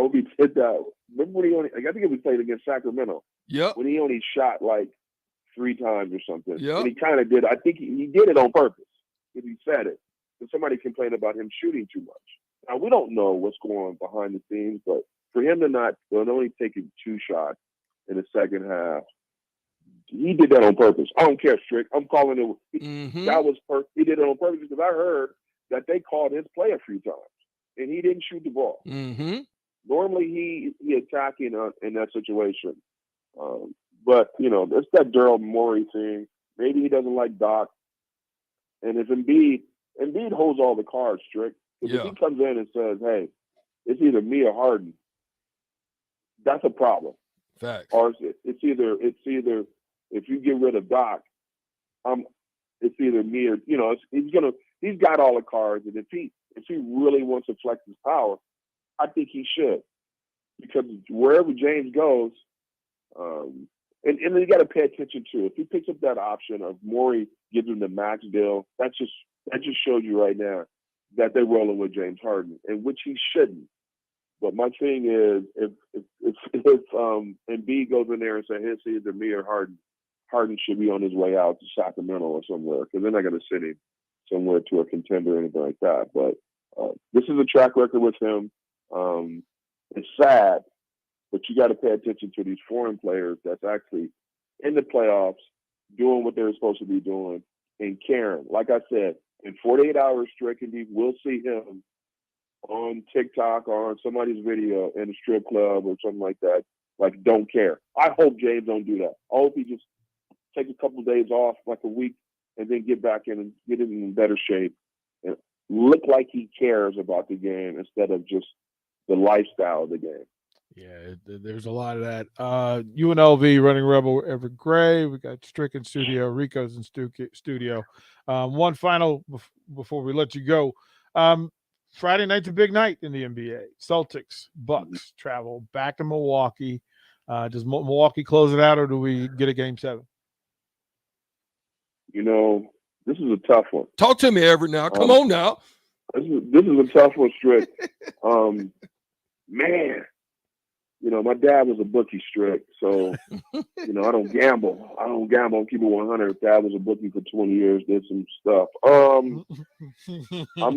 that? Remember when he only, I think it was played against Sacramento. Yep. When he only shot like 3 times or something. Yep. And he kind of did. I think he did it on purpose. Because he said it. And somebody complained about him shooting too much. Now, we don't know what's going on behind the scenes, but for him to not only taking 2 shots in the second half, he did that on purpose. I don't care, Strick. I'm calling it. That was he did it on purpose because I heard that they called his play a few times, and he didn't shoot the ball. Normally, he attacking in that situation. But, it's that Daryl Morey thing. Maybe he doesn't like Doc. And if Embiid holds all the cards, Strick. If he comes in and says, hey, it's either me or Harden, that's a problem. Facts. Or it's either if you get rid of Doc, it's either me or he's got all the cards, and if he really wants to flex his power, I think he should, because wherever James goes, and then you got to pay attention to if he picks up that option of Morey gives him the max deal, that just shows you right now that they're rolling with James Harden, and which he shouldn't. But my thing is, if Embiid goes in there and says, it's either me or Harden, Harden should be on his way out to Sacramento or somewhere, because they're not going to send him somewhere to a contender or anything like that. But this is a track record with him. It's sad, but you got to pay attention to these foreign players that's actually in the playoffs, doing what they're supposed to be doing, and caring. Like I said, in 48 hours, Strick and Deep, we'll see him on TikTok or on somebody's video in a strip club or something like that. Like, don't care. I hope James don't do that. I hope he just takes a couple of days off, like a week, and then get back in and get in better shape and look like he cares about the game instead of just the lifestyle of the game. Yeah, there's a lot of that. UNLV running rebel Evric Gray. We got Strick in studio. Rico's in studio. One final before we let you go. Friday night's a big night in the NBA. Celtics, Bucks travel back to Milwaukee. Does Milwaukee close it out, or do we get a game 7? This is a tough one. Talk to me, Everett, now. Come on now. This is a tough one, Strick. Man, my dad was a bookie, Strick, so I don't gamble. I don't gamble on keep it 100. Dad was a bookie for 20 years, did some stuff. I'm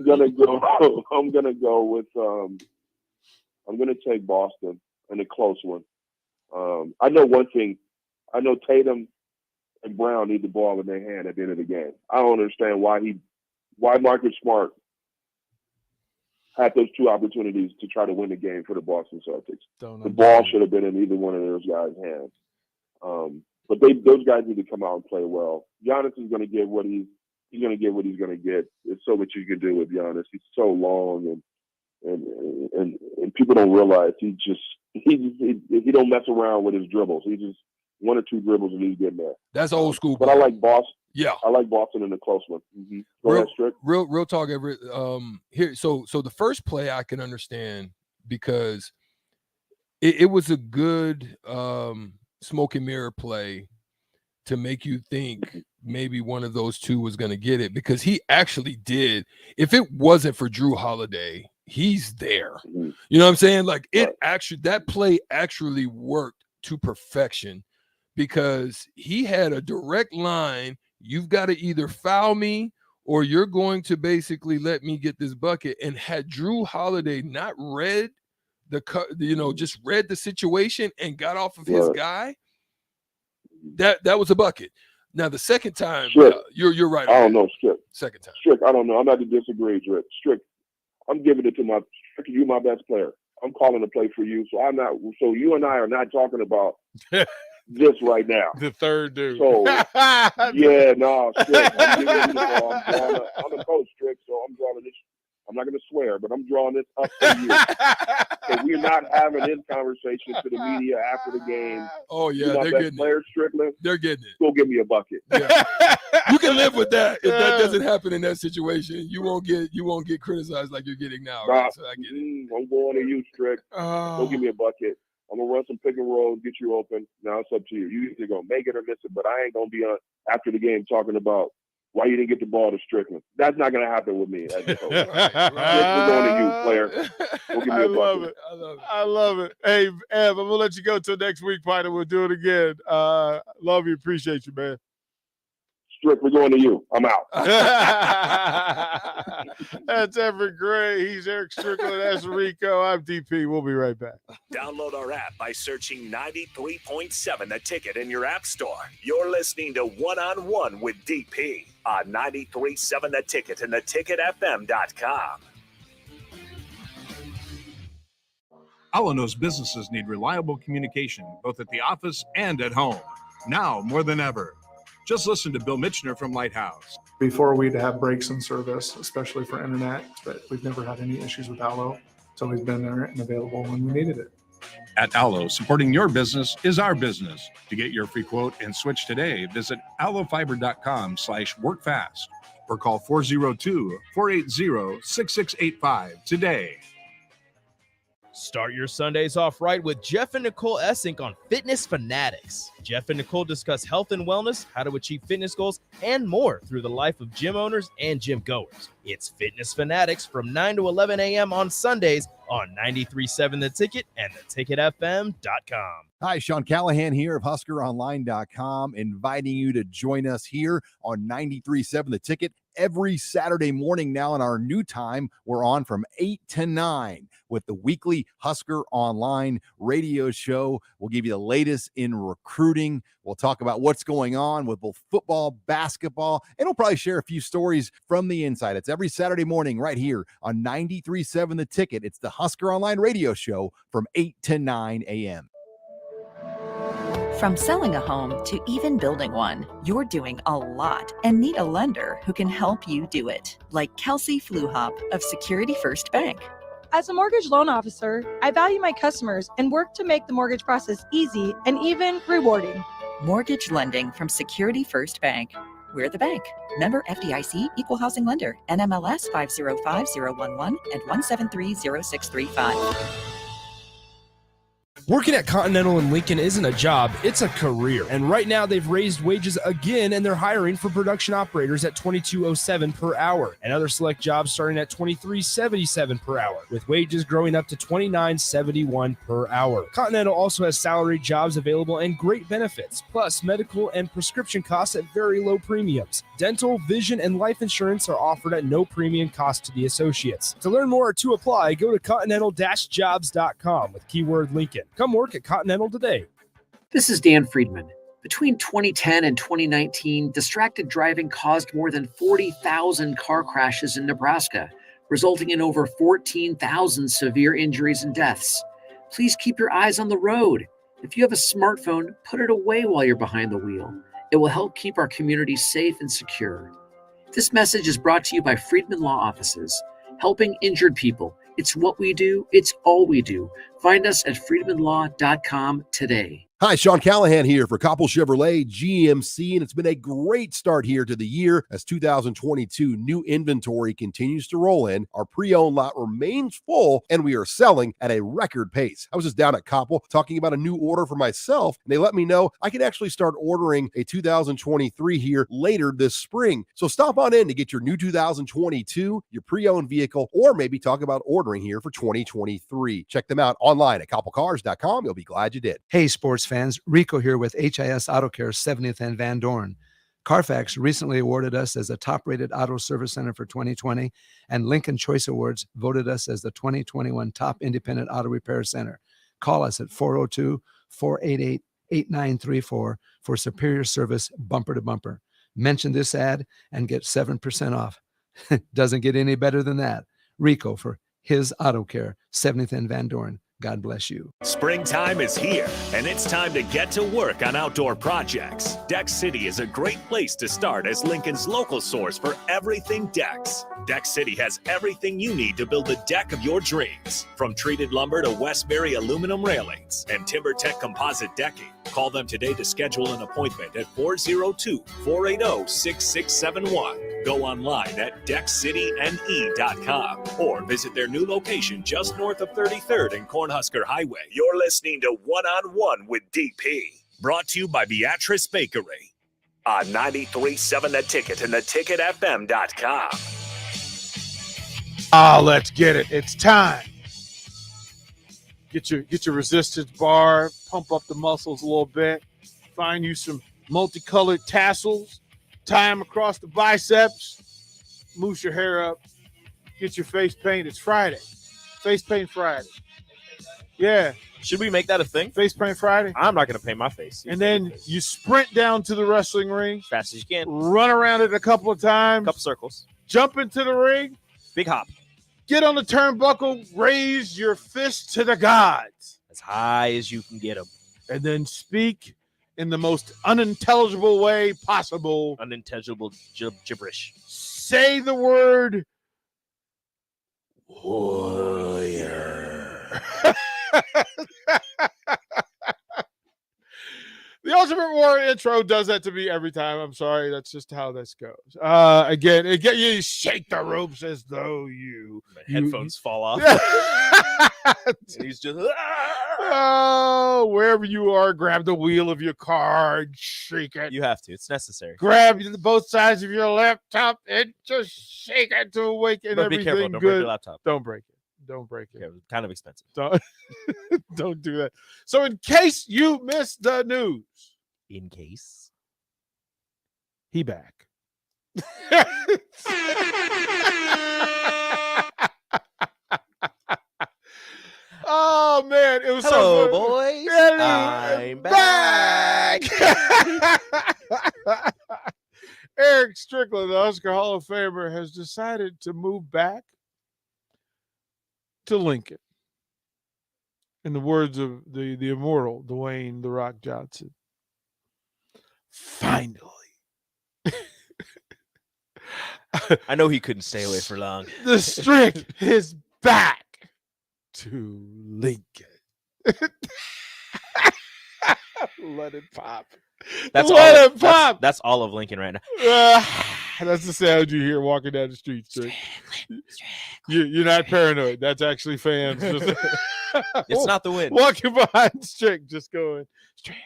gonna go with I'm gonna take Boston in a close one. I know one thing. I know Tatum and Brown need the ball in their hand at the end of the game. I don't understand why Marcus Smart had those 2 opportunities to try to win the game for the Boston Celtics. The ball should have been in either one of those guys' hands. But those guys need to come out and play well. Giannis is going to get what he's going to get. There's so much you can do with Giannis. He's so long, and people don't realize he don't mess around with his dribbles. He just 1 or 2 dribbles and he's getting there. That's old school. But I like Boston. Yeah, I like Boston in a close one. Go ahead, Strick. Real talk, Everett. Here, so the first play I can understand because it was a good smoke and mirror play to make you think maybe one of those 2 was going to get it, because he actually did. If it wasn't for Drew Holiday, he's there. You know what I'm saying? Like that play actually worked to perfection, because he had a direct line. You've got to either foul me or you're going to basically let me get this bucket. And had Drew Holiday not read just read the situation and got off of his guy, that was a bucket. Now the second time, you're right. I don't know, Strick. Second time, Strick. I don't know. I'm not to disagree, Strick. I'm giving it to Strick. You're my best player. I'm calling a play for you. So you and I are not talking about this right now. The third dude. So yeah, no, Strick, I'm giving you the ball. I'm a coach, Strick, so I'm drawing this. I'm not going to swear, but I'm drawing this up for you. So we're not having this conversation to the media after the game. Oh yeah, they're getting it. Strickland, they're getting it. Go give me a bucket. Yeah. You can live with that if that doesn't happen in that situation. You won't get criticized like you're getting now. Right? So I get it. I'm going to you, Strick. Go give me a bucket. I'm gonna run some pick and rolls, get you open. Now it's up to you. You either gonna make it or miss it. But I ain't gonna be on after the game talking about why you didn't get the ball to Strickland. That's not going to happen with me. As a coach. We're going to you, player. We'll give me I a love bucket. it. I love it. Hey, Ev, I'm going to let you go till next week, partner. We'll do it again. Love you. Appreciate you, man. Strick, we're going to you. I'm out. That's Evric Gray. He's Erick Strickland. That's Rico. I'm DP. We'll be right back. Download our app by searching 93.7 The Ticket in your app store. You're listening to One-on-One with DP on 93.7 The Ticket and theticketfm.com. Allo knows businesses need reliable communication, both at the office and at home. Now more than ever. Just listen to Bill Mitchner from Lighthouse. Before we'd have breaks in service, especially for internet, but we've never had any issues with Allo. It's always been there and available when we needed it. At Allo, supporting your business is our business. To get your free quote and switch today, visit allofiber.com/workfast or call 402-480-6685 today. Start your Sundays off right with Jeff and Nicole Essink on Fitness Fanatics. Jeff and Nicole discuss health and wellness, how to achieve fitness goals, and more through the life of gym owners and gym goers. It's Fitness Fanatics from 9 to 11 a.m. on Sundays on 93.7 The Ticket and theticketfm.com. Hi, Sean Callahan here of HuskerOnline.com, inviting you to join us here on 93.7 The Ticket every Saturday morning now in our new time. We're on from 8 to 9 with the weekly Husker Online radio show. We'll give you the latest in recruiting. We'll talk about what's going on with both football, basketball, and we'll probably share a few stories from the inside. It's every Saturday morning right here on 93.7 The Ticket. It's the Husker Online radio show from 8 to 9 a.m. From selling a home to even building one, you're doing a lot and need a lender who can help you do it. Like Kelsey Fluhop of Security First Bank. As a mortgage loan officer, I value my customers and work to make the mortgage process easy and even rewarding. Mortgage lending from Security First Bank. We're the bank. Member FDIC, Equal Housing Lender, NMLS 505011 and 1730635. Working at Continental in Lincoln isn't a job, it's a career. And right now they've raised wages again and they're hiring for production operators at $22.07 per hour and other select jobs starting at $23.77 per hour, with wages growing up to $29.71 per hour. Continental also has salaried jobs available and great benefits, plus medical and prescription costs at very low premiums. Dental, vision, and life insurance are offered at no premium cost to the associates. To learn more or to apply, go to continental-jobs.com with keyword Lincoln. Come work at Continental today. This is Dan Friedman. Between 2010 and 2019, distracted driving caused more than 40,000 car crashes in Nebraska, resulting in over 14,000 severe injuries and deaths. Please keep your eyes on the road. If you have a smartphone, put it away while you're behind the wheel. It will help keep our community safe and secure. This message is brought to you by Friedman Law Offices, helping injured people. It's what we do. It's all we do. Find us at freedmanlaw.com today. Hi, Sean Callahan here for Koppel Chevrolet GMC, and it's been a great start here to the year as 2022 new inventory continues to roll in. Our pre-owned lot remains full, and we are selling at a record pace. I was just down at Koppel talking about a new order for myself, and they let me know I can actually start ordering a 2023 here later this spring. So stop on in to get your new 2022, your pre-owned vehicle, or maybe talk about ordering here for 2023. Check them out online at koppelcars.com. You'll be glad you did. Hey, sports fans, Rico here with HIS Auto Care 70th and Van Dorn. Carfax recently awarded us as a top-rated auto service center for 2020, and Lincoln Choice Awards voted us as the 2021 top independent auto repair center. Call us at 402-488-8934 for superior service bumper to bumper. Mention this ad and get 7% off. Doesn't get any better than that. Rico for his Auto Care 70th and Van Dorn. God bless you. Springtime is here, and it's time to get to work on outdoor projects. Deck City is a great place to start as Lincoln's local source for everything decks. Deck City has everything you need to build the deck of your dreams. From treated lumber to Westbury aluminum railings and TimberTech composite decking. Call them today to schedule an appointment at 402-480-6671. Go online at deckcityne.com or visit their new location just north of 33rd and Cornhusker Highway. You're listening to One-on-One with DP, brought to you by Beatrice Bakery on 93.7 The Ticket and theticketfm.com. Let's get it. It's time. Get your resistance bar, pump up the muscles a little bit. Find you some multicolored tassels, tie them across the biceps, mousse your hair up, get your face paint. It's Friday. Face paint Friday. Yeah. Should we make that a thing? Face paint Friday? I'm not going to paint my face. And then you sprint down to the wrestling ring. Fast as you can. Run around it a couple of times. Couple circles. Jump into the ring. Big hop. Get on the turnbuckle. Raise your fist to the gods. As high as you can get them. And then speak in the most unintelligible way possible. Unintelligible gibberish. Say the word warrior. The Ultimate Warrior intro does that to me every time. I'm sorry. That's just how this goes. Again, you shake the ropes as though you headphones fall off. And he's just wherever you are, grab the wheel of your car and shake it. You have to. It's necessary. Grab both sides of your laptop and just shake it to awaken But everything be careful. Don't good. break your laptop. Don't break it. Don't break it. Yeah, it's kind of expensive. Don't do that. So in case you missed the news. In case. He back. Oh man, it was Hello, so fun. boys. Yeah, I'm back. Erick Strickland, the Husker Hall of Famer, has decided to move back to Lincoln. In the words of the immortal Dwayne "The Rock" Johnson. Finally. I know he couldn't stay away for long. The Strick is back to Lincoln. Let it pop. Let it pop. That's all of Lincoln right now. That's the sound you hear walking down the street, Strick. You're not paranoid. That's actually fans. It's not the wind. Walking behind Strick, just going, Strickland.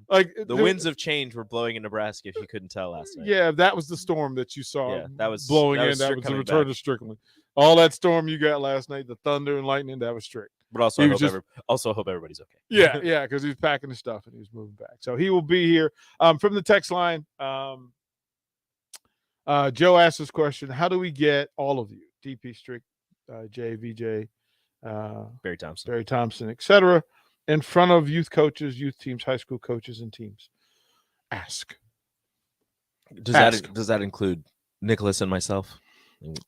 Like the winds of change were blowing in Nebraska, if you couldn't tell last night. Yeah, that was the storm that you saw. Yeah, that was blowing that in. was That Strick was the coming return back. of Strickland. All that storm you got last night, the thunder and lightning, that was Strick. But also, I hope everybody's okay. Yeah, because he was packing his stuff and he was moving back. So he will be here. From the text line, Joe asked this question: how do we get all of you, DP Strick, Jay, VJ, Barry Thompson, etc., in front of youth coaches, youth teams, high school coaches, and teams? Ask. Does that include Nicholas and myself?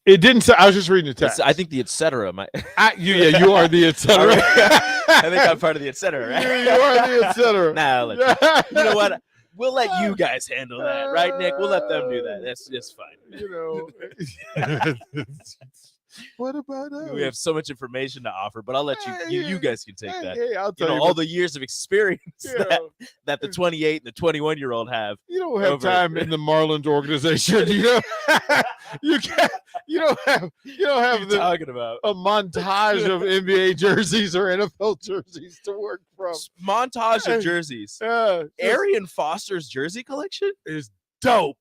It didn't say. I was just reading the text. I think the etc. You are the etc. I think I'm part of the etc. Right? You are the etc. Nah, you know what? We'll let you guys handle that, right, Nick? We'll let them do that. That's just fine. You know. What about us? We have so much information to offer, but I'll let you guys can take that. Hey, I'll tell you all the years of experience that the 28 and the 21-year-old have. You don't have time in the Marlins organization. You don't have talking about a montage of NBA jerseys or NFL jerseys to work from. Montage of jerseys. Arian Foster's jersey collection is dope.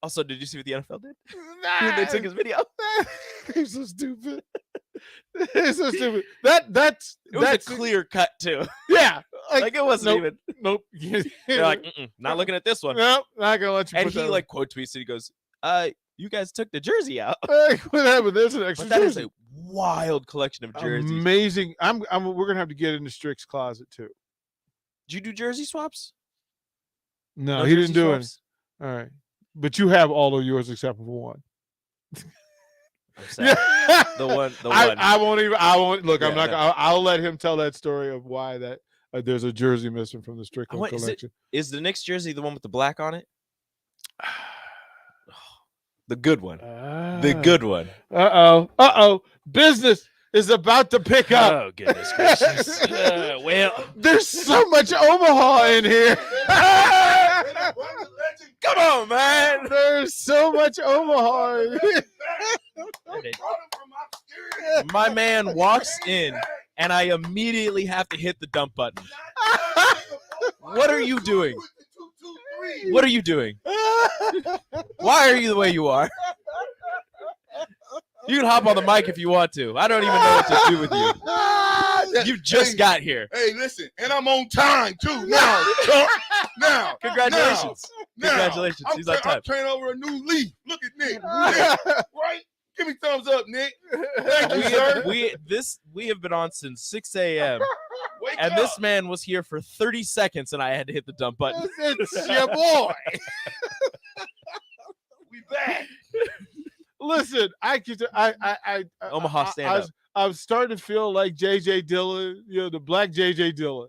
Also, did you see what the NFL did? They took his video. They're so stupid. They're so stupid. That's a clear cut too. Yeah, like it wasn't even. Nope. They're like, not looking at this one. Nope, not gonna let you. And put he that like quote tweets it. He goes, "You guys took the jersey out." What happened? There's an extra. That is jersey. a wild collection of jerseys. Amazing. We're gonna have to get into Strick's closet too. Did you do jersey swaps? No, he didn't do it. All right. But you have all of yours except for one. The one. I won't look. Yeah, I'm not. I'll let him tell that story of why that there's a jersey missing from the Strickland collection. Is the Knicks jersey the one with the black on it? The good one. The good one. Uh-oh. Business is about to pick up. Oh, goodness gracious. Well, there's so much Omaha in here. Come on, man. There's so much Omaha. My man walks in, and I immediately have to hit the dump button. What are you doing? What are you doing? Why are you the way you are? You can hop on the mic if you want to. I don't even know what to do with you. You just got here. Hey, listen, and I'm on time too. Now, Congratulations. Now, Congratulations. He's on time. I'm turning over a new leaf. Look at Nick. Right? Give me thumbs up, Nick. Thank you, sir. We have been on since 6 a.m. And this man was here for 30 seconds, and I had to hit the dump button. It's your boy. We back. Listen, Omaha stand up. I'm starting to feel like J.J. Dillon, the black J.J. Dillon.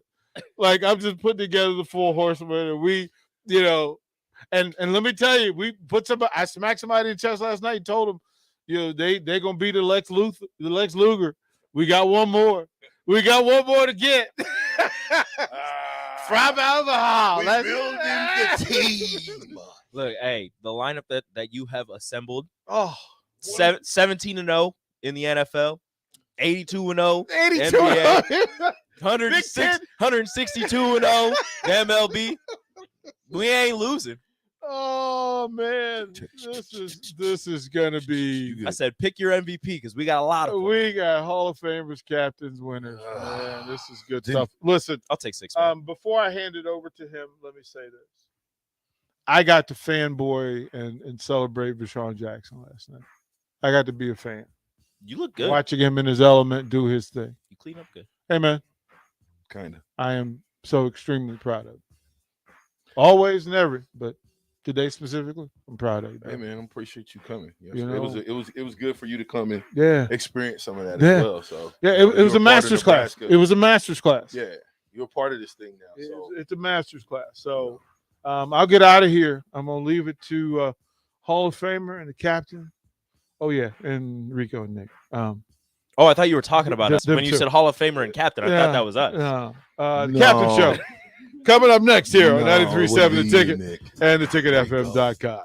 Like I'm just putting together the four horsemen, and we, and let me tell you, we put somebody. I smacked somebody in the chest last night and told them, they're gonna be the Lex Luger. We got one more. We got one more to get. From Alcohol. We building the team. Look, hey, the lineup that you have assembled. 17-0 in the NFL, 82-0 NBA, 162-0 the MLB. We ain't losing. Oh man, this is gonna be. I said pick your MVP because we got a lot of them. We got Hall of Famers, captains, winners. Man, this is good stuff. Listen, I'll take 6. Before I hand it over to him, let me say this. I got to fanboy and celebrate Rashawn Jackson last night. I got to be a fan. You look good. Watching him in his element do his thing. You clean up good. Hey, man. Kind of. I am so extremely proud of him. Always and every, but today specifically, I'm proud of you. Hey, man, I appreciate you coming. Yes, You know? it was good for you to come and experience some of that Yeah. as well. So it was a master's class. It was a master's class. Yeah, you're a part of this thing now. So It's a master's class. So I'll get out of here. I'm gonna leave it to Hall of Famer and the captain. Oh yeah, and Rico and Nick. Oh, I thought you were talking about us them when you two. said Hall of Famer and captain. I thought that was us. The Captain Show coming up next here on No, 93.7 The what do you Ticket mean, Nick? and theticketfm.com.